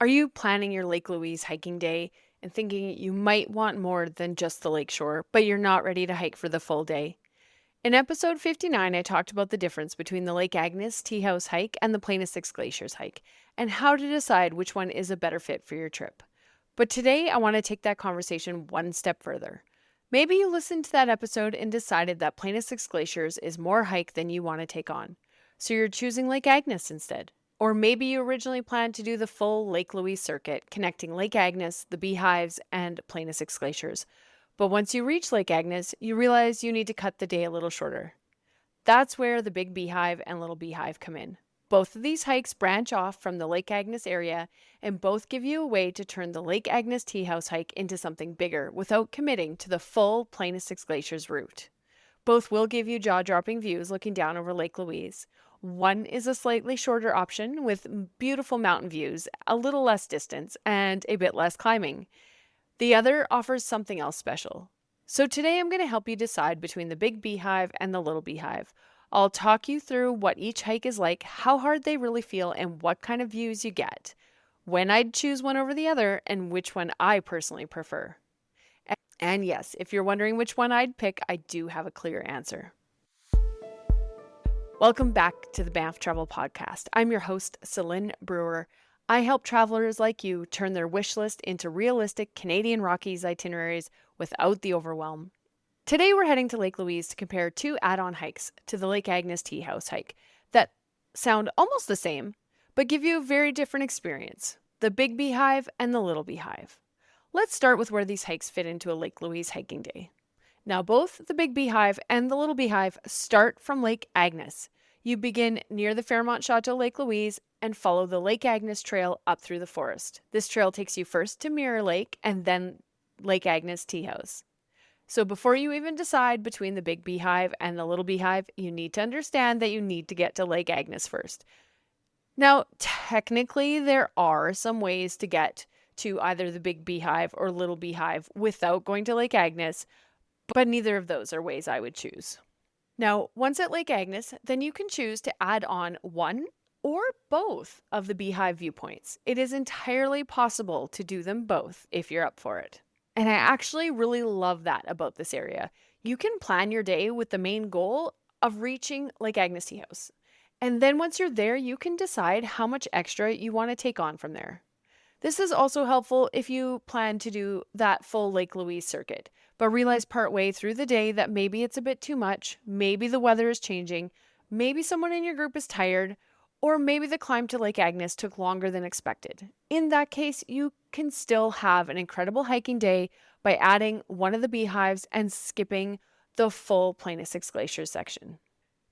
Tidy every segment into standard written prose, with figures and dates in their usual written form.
Are you planning your Lake Louise hiking day and thinking you might want more than just the lakeshore, but you're not ready to hike for the full day? In episode 59, I talked about the difference between the Lake Agnes Tea House hike and the Plain Six Glaciers hike, and how to decide which one is a better fit for your trip. But today, I want to take that conversation one step further. Maybe you listened to that episode and decided that Plain Six Glaciers is more hike than you want to take on, so you're choosing Lake Agnes instead. Or maybe you originally planned to do the full Lake Louise circuit, connecting Lake Agnes, the Beehives, and Plain Six Glaciers. But once you reach Lake Agnes, you realize you need to cut the day a little shorter. That's where the Big Beehive and Little Beehive come in. Both of these hikes branch off from the Lake Agnes area, and both give you a way to turn the Lake Agnes Tea House hike into something bigger without committing to the full Plain Six Glaciers route. Both will give you jaw-dropping views looking down over Lake Louise. One is a slightly shorter option with beautiful mountain views, a little less distance, and a bit less climbing. The other offers something else special. So today I'm going to help you decide between the Big Beehive and the Little Beehive. I'll talk you through what each hike is like, how hard they really feel, and what kind of views you get, when I'd choose one over the other, and which one I personally prefer. And yes, if you're wondering which one I'd pick, I do have a clear answer. Welcome back to the Banff Travel Podcast. I'm your host, Celine Brewer. I help travelers like you turn their wish list into realistic Canadian Rockies itineraries without the overwhelm. Today we're heading to Lake Louise to compare two add-on hikes to the Lake Agnes Tea House hike that sound almost the same, but give you a very different experience, the Big Beehive and the Little Beehive. Let's start with where these hikes fit into a Lake Louise hiking day. Now, both the Big Beehive and the Little Beehive start from Lake Agnes. You begin near the Fairmont Chateau Lake Louise and follow the Lake Agnes Trail up through the forest. This trail takes you first to Mirror Lake and then Lake Agnes Tea House. So before you even decide between the Big Beehive and the Little Beehive, you need to understand that you need to get to Lake Agnes first. Now, technically, there are some ways to get to either the Big Beehive or Little Beehive without going to Lake Agnes, but neither of those are ways I would choose. Now, once at Lake Agnes, then you can choose to add on one or both of the Beehive viewpoints. It is entirely possible to do them both if you're up for it. And I actually really love that about this area. You can plan your day with the main goal of reaching Lake Agnes Tea House. And then once you're there, you can decide how much extra you want to take on from there. This is also helpful if you plan to do that full Lake Louise circuit, but realize partway through the day that maybe it's a bit too much, maybe the weather is changing, maybe someone in your group is tired, or maybe the climb to Lake Agnes took longer than expected. In that case, you can still have an incredible hiking day by adding one of the beehives and skipping the full Plain Six Glaciers section.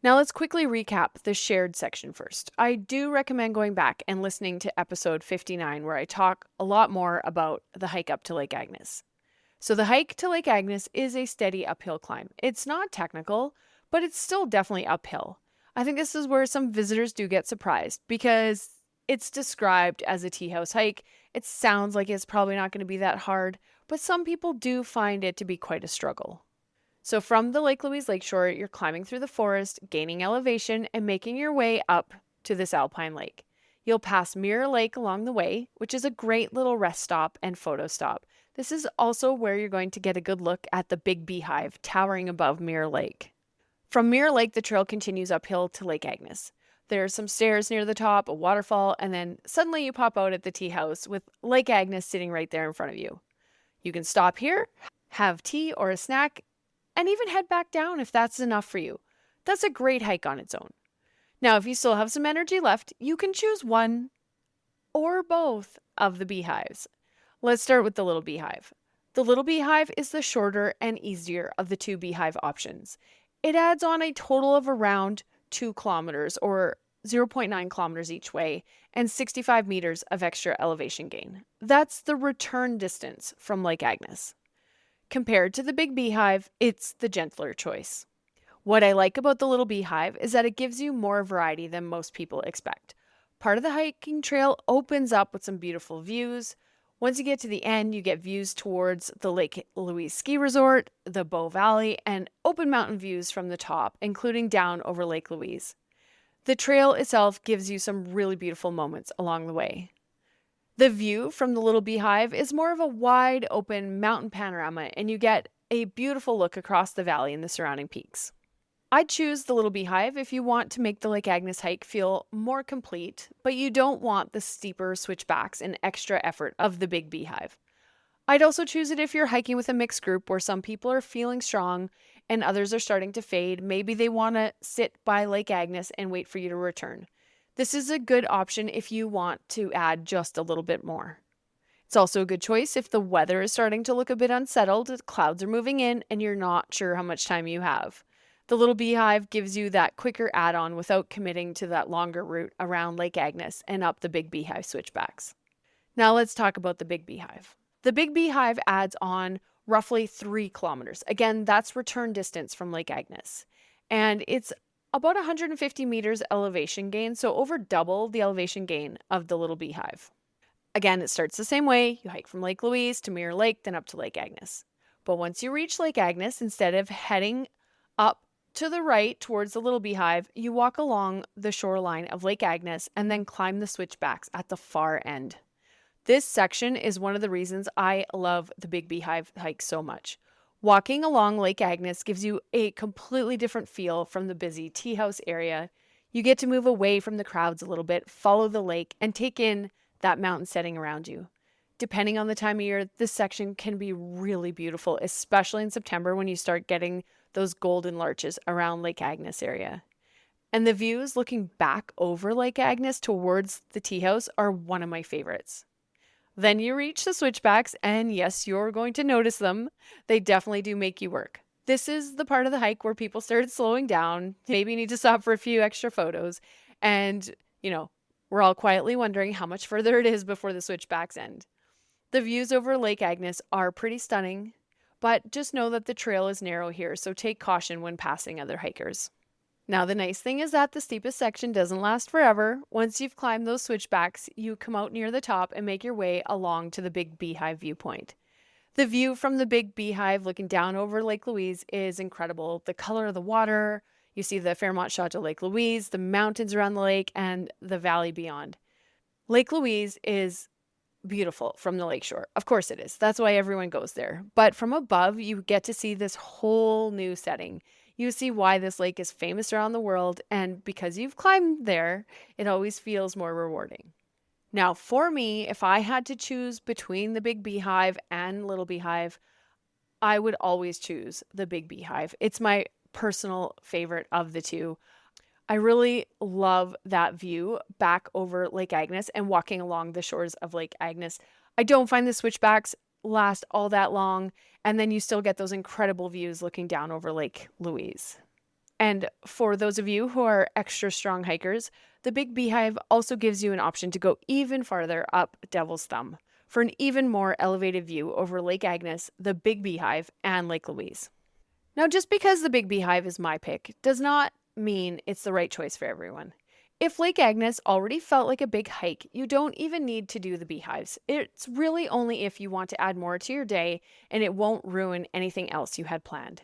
Now let's quickly recap the shared section first. I do recommend going back and listening to episode 59 where I talk a lot more about the hike up to Lake Agnes. So the hike to Lake Agnes is a steady uphill climb. It's not technical, but it's still definitely uphill. I think this is where some visitors do get surprised because it's described as a tea house hike. It sounds like it's probably not going to be that hard, but some people do find it to be quite a struggle. So from the Lake Louise lakeshore, you're climbing through the forest, gaining elevation, and making your way up to this alpine lake. You'll pass Mirror Lake along the way, which is a great little rest stop and photo stop. This is also where you're going to get a good look at the Big Beehive towering above Mirror Lake. From Mirror Lake, the trail continues uphill to Lake Agnes. There are some stairs near the top, a waterfall, and then suddenly you pop out at the tea house with Lake Agnes sitting right there in front of you. You can stop here, have tea or a snack, and even head back down if that's enough for you. That's a great hike on its own. Now, if you still have some energy left, you can choose one or both of the beehives. Let's start with the Little Beehive. The Little Beehive is the shorter and easier of the two beehive options. It adds on a total of around 2 kilometers or 0.9 kilometers each way and 65 meters of extra elevation gain. That's the return distance from Lake Agnes. Compared to the Big Beehive, it's the gentler choice. What I like about the Little Beehive is that it gives you more variety than most people expect. Part of the hiking trail opens up with some beautiful views. Once you get to the end, you get views towards the Lake Louise Ski Resort, the Bow Valley, and open mountain views from the top, including down over Lake Louise. The trail itself gives you some really beautiful moments along the way. The view from the Little Beehive is more of a wide open mountain panorama, and you get a beautiful look across the valley and the surrounding peaks. I'd choose the Little Beehive if you want to make the Lake Agnes hike feel more complete, but you don't want the steeper switchbacks and extra effort of the Big Beehive. I'd also choose it if you're hiking with a mixed group where some people are feeling strong and others are starting to fade. Maybe they want to sit by Lake Agnes and wait for you to return. This is a good option if you want to add just a little bit more. It's also a good choice if the weather is starting to look a bit unsettled, clouds are moving in, and you're not sure how much time you have. The Little Beehive gives you that quicker add-on without committing to that longer route around Lake Agnes and up the Big Beehive switchbacks. Now let's talk about the Big Beehive. The Big Beehive adds on roughly 3 kilometers. Again, that's return distance from Lake Agnes. And it's about 150 meters elevation gain, so over double the elevation gain of the Little Beehive. Again, it starts the same way. You hike from Lake Louise to Mirror Lake, then up to Lake Agnes. But once you reach Lake Agnes, instead of heading up to the right towards the Little Beehive, you walk along the shoreline of Lake Agnes and then climb the switchbacks at the far end. This section is one of the reasons I love the Big Beehive hike so much. Walking along Lake Agnes gives you a completely different feel from the busy tea house area. You get to move away from the crowds a little bit, follow the lake, and take in that mountain setting around you. Depending on the time of year, this section can be really beautiful, especially in September when you start getting those golden larches around Lake Agnes area. And the views looking back over Lake Agnes towards the tea house are one of my favorites. Then you reach the switchbacks, and yes, you're going to notice them. They definitely do make you work. This is the part of the hike where people started slowing down. Maybe you need to stop for a few extra photos. And, we're all quietly wondering how much further it is before the switchbacks end. The views over Lake Agnes are pretty stunning, but just know that the trail is narrow here, so take caution when passing other hikers. Now, the nice thing is that the steepest section doesn't last forever. Once you've climbed those switchbacks, you come out near the top and make your way along to the Big Beehive viewpoint. The view from the Big Beehive looking down over Lake Louise is incredible. The color of the water, you see the Fairmont Chateau Lake Louise, the mountains around the lake, and the valley beyond. Lake Louise is beautiful from the lakeshore. Of course it is. That's why everyone goes there. But from above, you get to see this whole new setting. You see why this lake is famous around the world, and because you've climbed there, it always feels more rewarding. Now, for me, if I had to choose between the Big Beehive and Little Beehive, I would always choose the Big Beehive. It's my personal favorite of the two. I really love that view back over Lake Agnes and walking along the shores of Lake Agnes. I don't find the switchbacks last all that long, and then you still get those incredible views looking down over Lake Louise. And for those of you who are extra strong hikers, the Big Beehive also gives you an option to go even farther up Devil's Thumb for an even more elevated view over Lake Agnes, the Big Beehive, and Lake Louise. Now, just because the Big Beehive is my pick does not mean it's the right choice for everyone. If Lake Agnes already felt like a big hike, you don't even need to do the beehives. It's really only if you want to add more to your day and it won't ruin anything else you had planned.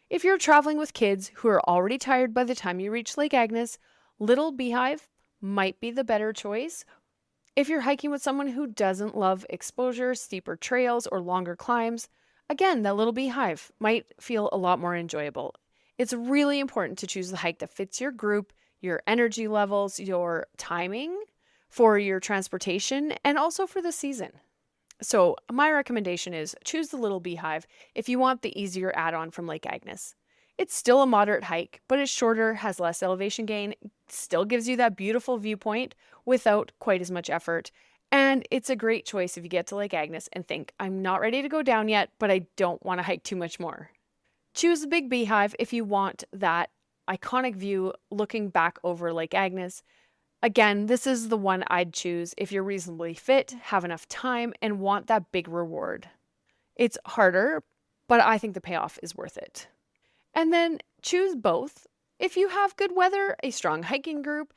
If you're traveling with kids who are already tired by the time you reach Lake Agnes, Little Beehive might be the better choice. If you're hiking with someone who doesn't love exposure, steeper trails, or longer climbs, again, that Little Beehive might feel a lot more enjoyable. It's really important to choose the hike that fits your group, your energy levels, your timing for your transportation, and also for the season. So my recommendation is choose the Little Beehive if you want the easier add-on from Lake Agnes. It's still a moderate hike, but it's shorter, has less elevation gain, still gives you that beautiful viewpoint without quite as much effort. And it's a great choice if you get to Lake Agnes and think, I'm not ready to go down yet, but I don't want to hike too much more. Choose the Big Beehive if you want that iconic view looking back over Lake Agnes. Again, this is the one I'd choose if you're reasonably fit, have enough time, and want that big reward. It's harder, but I think the payoff is worth it. And then choose both if you have good weather, a strong hiking group,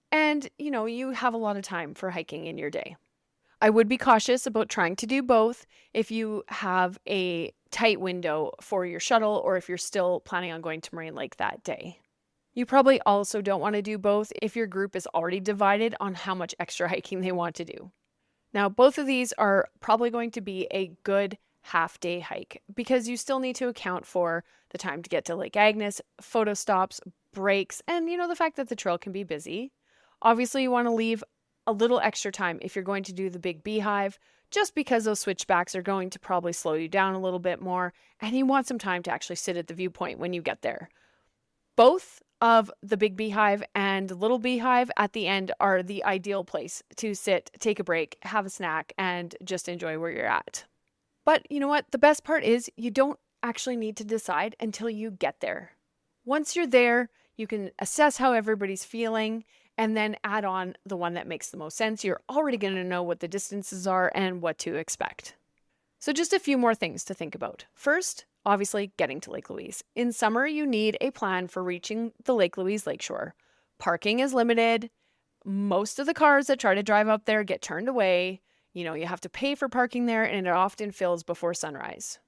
and you have a lot of time for hiking in your day. I would be cautious about trying to do both if you have a tight window for your shuttle or if you're still planning on going to Moraine Lake that day. You probably also don't want to do both if your group is already divided on how much extra hiking they want to do. Now, both of these are probably going to be a good half-day hike because you still need to account for the time to get to Lake Agnes, photo stops, breaks, and the fact that the trail can be busy. Obviously, you want to leave a little extra time if you're going to do the Big Beehive, just because those switchbacks are going to probably slow you down a little bit more, and you want some time to actually sit at the viewpoint when you get there. Both of the Big Beehive and Little Beehive at the end are the ideal place to sit, take a break, have a snack, and just enjoy where you're at. But you know what? The best part is you don't actually need to decide until you get there. Once you're there, you can assess how everybody's feeling and then add on the one that makes the most sense. You're already going to know what the distances are and what to expect. So just a few more things to think about. First, obviously getting to Lake Louise. In summer, you need a plan for reaching the Lake Louise lakeshore. Parking is limited. Most of the cars that try to drive up there get turned away. You have to pay for parking there, and it often fills before sunrise.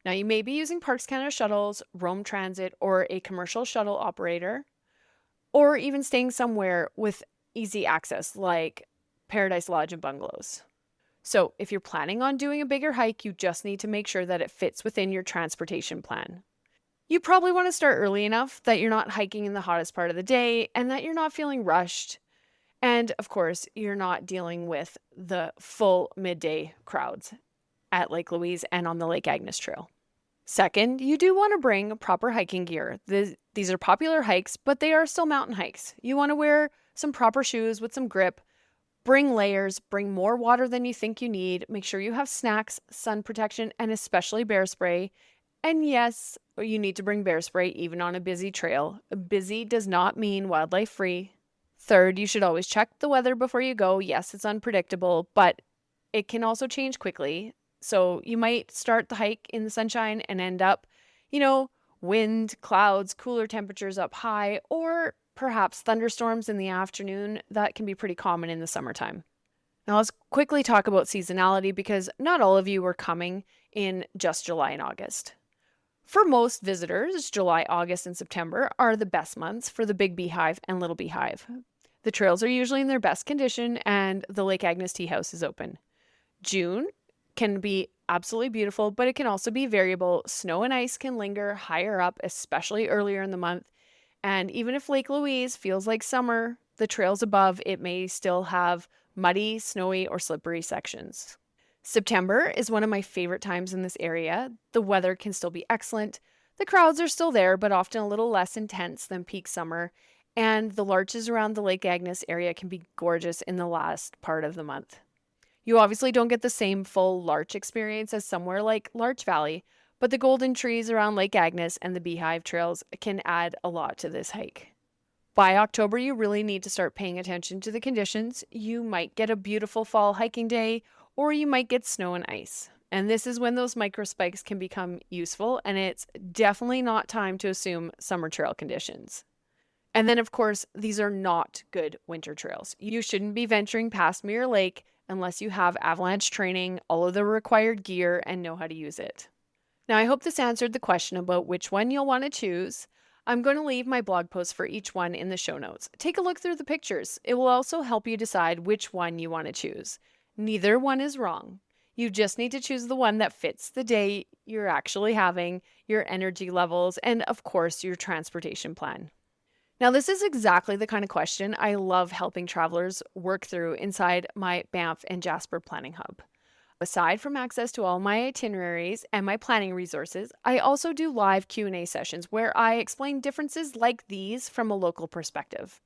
Now, you may be using Parks Canada shuttles, Rome Transit, or a commercial shuttle operator, or even staying somewhere with easy access like Paradise Lodge and bungalows. So if you're planning on doing a bigger hike, you just need to make sure that it fits within your transportation plan. You probably want to start early enough that you're not hiking in the hottest part of the day and that you're not feeling rushed. And of course, you're not dealing with the full midday crowds at Lake Louise and on the Lake Agnes Trail. Second, you do want to bring proper hiking gear. These are popular hikes, but they are still mountain hikes. You want to wear some proper shoes with some grip. Bring layers, bring more water than you think you need. Make sure you have snacks, sun protection, and especially bear spray. And yes, you need to bring bear spray even on a busy trail. Busy does not mean wildlife free. Third, you should always check the weather before you go. Yes, it's unpredictable, but it can also change quickly. So you might start the hike in the sunshine and end up, wind, clouds, cooler temperatures up high, or perhaps thunderstorms in the afternoon. That can be pretty common in the summertime. Now let's quickly talk about seasonality because not all of you are coming in just July and August. For most visitors, July, August, and September are the best months for the Big Beehive and Little Beehive. The trails are usually in their best condition and the Lake Agnes Tea House is open. June can be absolutely beautiful, but it can also be variable. Snow and ice can linger higher up, especially earlier in the month. And even if Lake Louise feels like summer, the trails above it may still have muddy, snowy, or slippery sections. September is one of my favorite times in this area. The weather can still be excellent. The crowds are still there, but often a little less intense than peak summer. And the larches around the Lake Agnes area can be gorgeous in the last part of the month. You obviously don't get the same full larch experience as somewhere like Larch Valley, but the golden trees around Lake Agnes and the Beehive trails can add a lot to this hike. By October, you really need to start paying attention to the conditions. You might get a beautiful fall hiking day, or you might get snow and ice. And this is when those micro spikes can become useful, and it's definitely not time to assume summer trail conditions. And then, of course, these are not good winter trails. You shouldn't be venturing past Mirror Lake unless you have avalanche training, all of the required gear, and know how to use it. Now, I hope this answered the question about which one you'll want to choose. I'm going to leave my blog post for each one in the show notes. Take a look through the pictures. It will also help you decide which one you want to choose. Neither one is wrong. You just need to choose the one that fits the day you're actually having, your energy levels, and of course, your transportation plan. Now, this is exactly the kind of question I love helping travelers work through inside my Banff and Jasper Planning Hub. Aside from access to all my itineraries and my planning resources, I also do live Q&A sessions where I explain differences like these from a local perspective.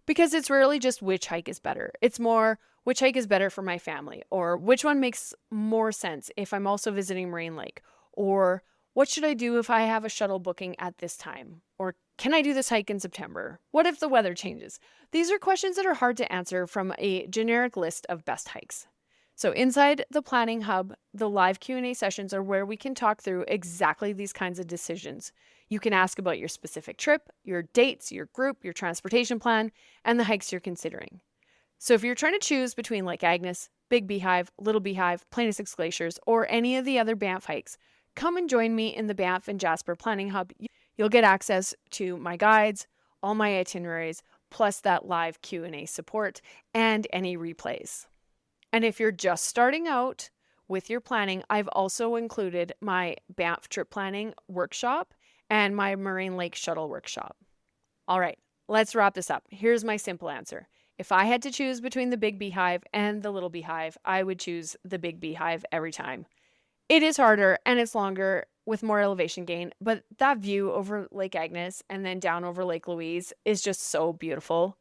Because it's rarely just which hike is better. It's more which hike is better for my family, or which one makes more sense if I'm also visiting Moraine Lake, or what should I do if I have a shuttle booking at this time? Or can I do this hike in September? What if the weather changes? These are questions that are hard to answer from a generic list of best hikes. So inside the Planning Hub, the live Q&A sessions are where we can talk through exactly these kinds of decisions. You can ask about your specific trip, your dates, your group, your transportation plan, and the hikes you're considering. So if you're trying to choose between Lake Agnes, Big Beehive, Little Beehive, Plainest Six Glaciers, or any of the other Banff hikes, come and join me in the Banff and Jasper Planning Hub. You'll get access to my guides, all my itineraries, plus that live Q&A support and any replays. And if you're just starting out with your planning, I've also included my Banff trip planning workshop and my Marine Lake shuttle workshop. All right, let's wrap this up. Here's my simple answer. If I had to choose between the Big Beehive and the Little Beehive, I would choose the Big Beehive every time. It is harder and it's longer with more elevation gain, but that view over Lake Agnes and then down over Lake Louise is just so beautiful.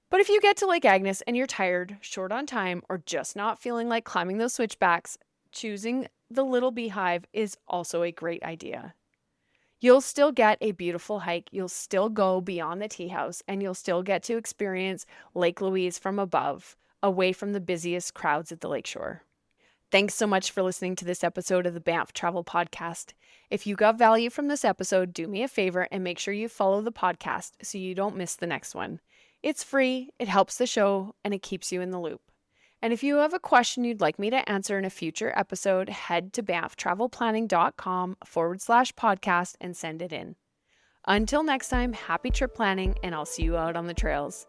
But if you get to Lake Agnes and you're tired, short on time, or just not feeling like climbing those switchbacks, choosing the Little Beehive is also a great idea. You'll still get a beautiful hike, you'll still go beyond the tea house, and you'll still get to experience Lake Louise from above, away from the busiest crowds at the lakeshore. Thanks so much for listening to this episode of the Banff Travel Podcast. If you got value from this episode, do me a favor and make sure you follow the podcast so you don't miss the next one. It's free, it helps the show, and it keeps you in the loop. And if you have a question you'd like me to answer in a future episode, head to banfftravelplanning.com/podcast and send it in. Until next time, happy trip planning, and I'll see you out on the trails.